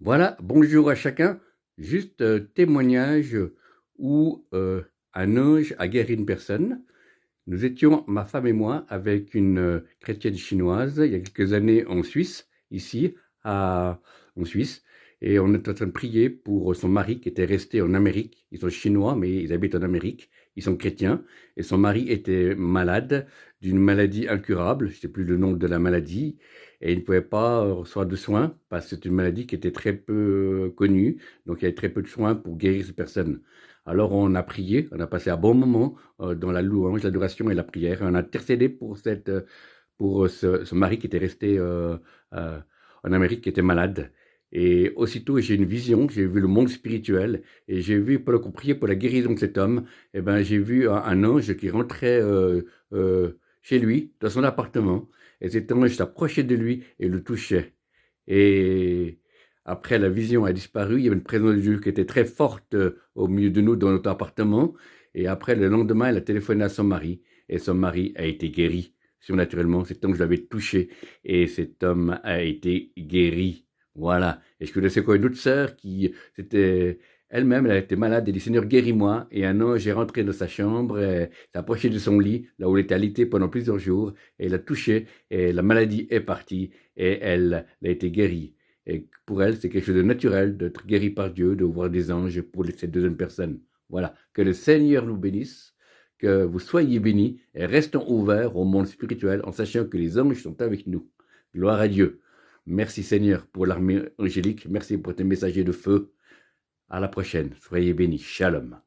Voilà, bonjour à chacun. Juste témoignage où un ange a guéri une personne. Nous étions, ma femme et moi, avec une chrétienne chinoise il y a quelques années en Suisse, ici, en Suisse, et on était en train de prier pour son mari qui était resté en Amérique. Ils sont chinois, mais ils habitent en Amérique. Ils sont chrétiens, et son mari était malade d'une maladie incurable. Je ne sais plus le nom de la maladie, et il ne pouvait pas recevoir de soins parce que c'est une maladie qui était très peu connue, donc il y avait très peu de soins pour guérir cette personne. Alors on a prié, on a passé un bon moment dans la louange, l'adoration et la prière. On a intercédé pour ce mari qui était resté euh, en Amérique, qui était malade. Et aussitôt, j'ai une vision, j'ai vu le monde spirituel, et j'ai vu, pendant qu'on priait pour la guérison de cet homme, eh ben, j'ai vu un ange qui rentrait chez lui, dans son appartement, et cet ange s'approchait de lui et le touchait. Et après, la vision a disparu, il y avait une présence de Dieu qui était très forte au milieu de nous dans notre appartement, et après, le lendemain, elle a téléphoné à son mari, et son mari a été guéri surnaturellement. Cet homme, je l'avais touché et cet homme a été guéri. Voilà. Et je connaissais quoi une autre sœur qui, c'était elle-même, elle était malade, elle dit Seigneur, guéris-moi. Et un ange est rentré dans sa chambre, s'est approché de son lit, là où elle était alitée pendant plusieurs jours, et elle a touché, et la maladie est partie, et elle a été guérie. Et pour elle, c'est quelque chose de naturel d'être guéri par Dieu, de voir des anges pour cette deuxième personne. Voilà. Que le Seigneur nous bénisse, que vous soyez bénis et restons ouverts au monde spirituel en sachant que les anges sont avec nous. Gloire à Dieu. Merci Seigneur pour l'armée angélique. Merci pour tes messagers de feu. À la prochaine. Soyez bénis. Shalom.